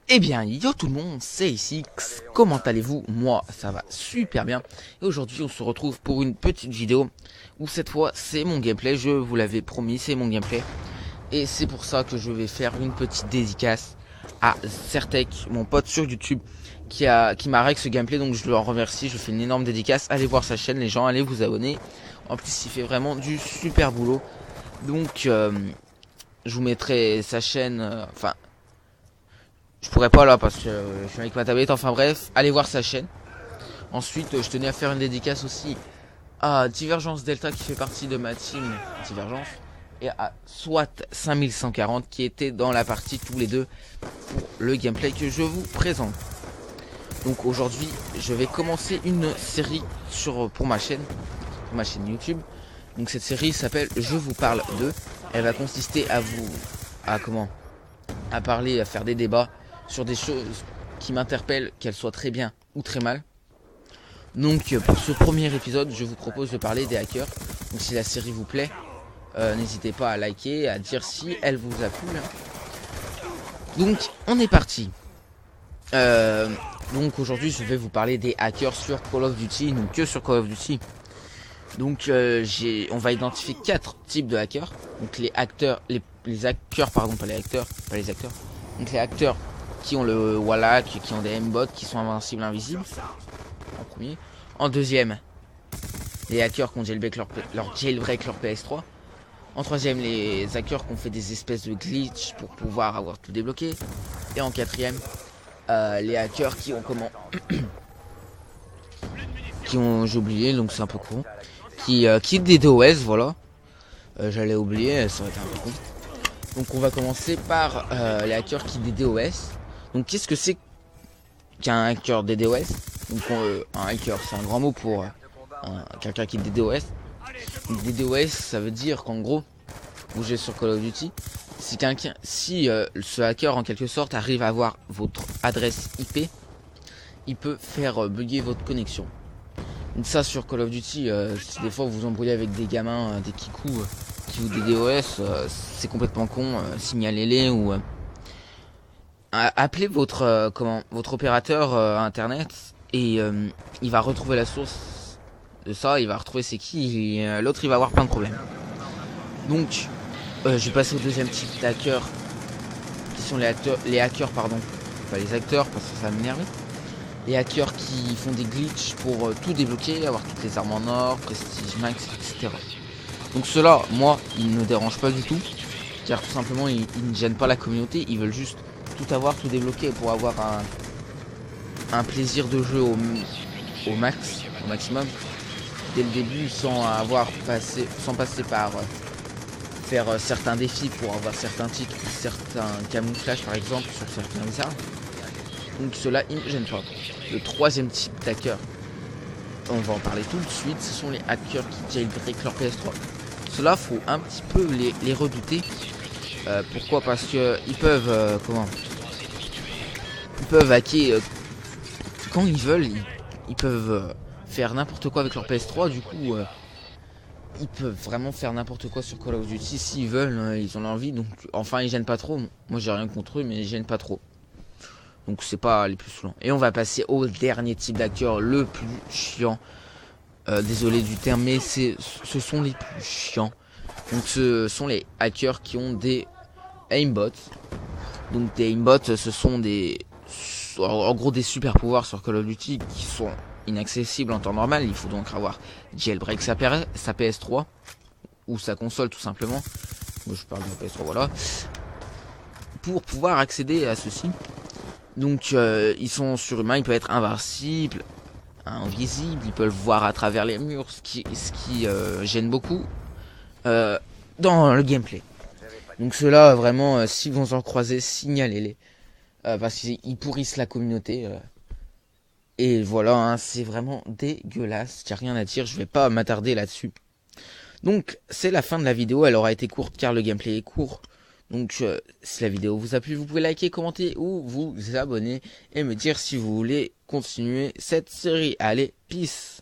Eh bien, yo tout le monde, c'est ici. Comment allez-vous? Moi, ça va super bien. Et aujourd'hui, on se retrouve pour une petite vidéo où cette fois, c'est mon gameplay. Je vous l'avais promis, c'est mon gameplay. Et c'est pour ça que je vais faire une petite dédicace à Certec, mon pote sur YouTube, qui m'a règle ce gameplay. Donc, je le remercie. Je fais une énorme dédicace. Allez voir sa chaîne, les gens. Allez vous abonner. En plus, il fait vraiment du super boulot. Donc, je vous mettrai sa chaîne. Enfin. Je pourrais pas là parce que je suis avec ma tablette. Enfin bref, allez voir sa chaîne. Ensuite, je tenais à faire une dédicace aussi à Divergence Delta qui fait partie de ma team Divergence. Et à SWAT 5140 qui était dans la partie tous les deux pour le gameplay que je vous présente. Donc aujourd'hui, je vais commencer une série pour ma chaîne YouTube. Donc cette série s'appelle Je vous parle de. Elle va consister à parler, à faire des débats sur des choses qui m'interpellent, qu'elles soient très bien ou très mal. Donc pour ce premier épisode, je vous propose de parler des hackers. Donc si la série vous plaît, n'hésitez pas à liker, à dire si elle vous a plu. Donc on est parti. Donc aujourd'hui je vais vous parler des hackers sur Call of Duty, donc que sur Call of Duty. Donc on va identifier 4 types de hackers. Donc les hackers, pardon, pas les acteurs. Donc les hackers qui ont le Wallach, qui ont des aimbots, qui sont invincibles, invisibles. En premier. En deuxième, les hackers qui ont jailbreak leur PS3. En troisième, les hackers qui ont fait des espèces de glitch pour pouvoir avoir tout débloqué. Et en quatrième, les hackers qui ont j'ai oublié, donc c'est un peu con. Qui des DOS, voilà. J'allais oublier, ça aurait été un peu con. Donc on va commencer par les hackers qui des DOS. Donc qu'est-ce que c'est qu'un hacker des DOS? Donc un hacker, c'est un grand mot pour quelqu'un qui des DOS. Donc des DOS, ça veut dire qu'en gros, vous jouez sur Call of Duty, si ce hacker en quelque sorte arrive à avoir votre adresse IP, il peut faire bugger votre connexion. Donc ça sur Call of Duty, si des fois vous vous embrouillez avec des gamins, des kikous qui jouent des DOS, c'est complètement con, signalez-les ou appelez votre opérateur internet et il va retrouver la source de ça, il va retrouver c'est qui et l'autre il va avoir plein de problèmes. Donc je vais passer au deuxième type d'hackers qui sont les hackers pardon, pas les acteurs parce que ça m'énerve. Les hackers qui font des glitches pour tout débloquer, avoir toutes les armes en or, prestige max, etc. Donc ceux-là, moi, ils ne me dérangent pas du tout. Car tout simplement, ils ne gênent pas la communauté. Ils veulent juste tout avoir, tout débloquer pour avoir un plaisir de jeu au maximum. Dès le début, sans passer par faire certains défis pour avoir certains titres, certains camouflages par exemple sur certaines armes. Donc cela ils ne me gênent pas. Le troisième type d'hacker, on va en parler tout de suite, ce sont les hackers qui jailbreak leur PS3. Cela faut un petit peu les redouter. Pourquoi? Parce que ils peuvent hacker quand ils veulent. Ils peuvent faire n'importe quoi avec leur PS3. Du coup, ils peuvent vraiment faire n'importe quoi sur Call of Duty s'ils veulent. Ils ont l'envie. Donc, enfin, ils gênent pas trop. Moi, j'ai rien contre eux, mais ils gênent pas trop. Donc c'est pas les plus saoulants. Et on va passer au dernier type d'acteur, le plus chiant. Désolé du terme, mais ce sont les plus chiants. Donc ce sont les hackers qui ont des aimbots. Donc des aimbots, ce sont en gros des super pouvoirs sur Call of Duty qui sont inaccessibles en temps normal. Il faut donc avoir jailbreak sa PS3 ou sa console tout simplement. Moi je parle de la PS3, voilà. Pour pouvoir accéder à ceci. Donc ils sont surhumains, ils peuvent être invincibles, invisibles, ils peuvent voir à travers les murs, ce qui gêne beaucoup dans le gameplay. Donc ceux-là, vraiment, si vous en croisez, signalez-les. Parce qu'ils pourrissent la communauté. Et voilà, hein, c'est vraiment dégueulasse, il n'y a rien à dire, je vais pas m'attarder là-dessus. Donc c'est la fin de la vidéo, elle aura été courte car le gameplay est court. Donc si la vidéo vous a plu, vous pouvez liker, commenter ou vous abonner et me dire si vous voulez continuer cette série. Allez, peace!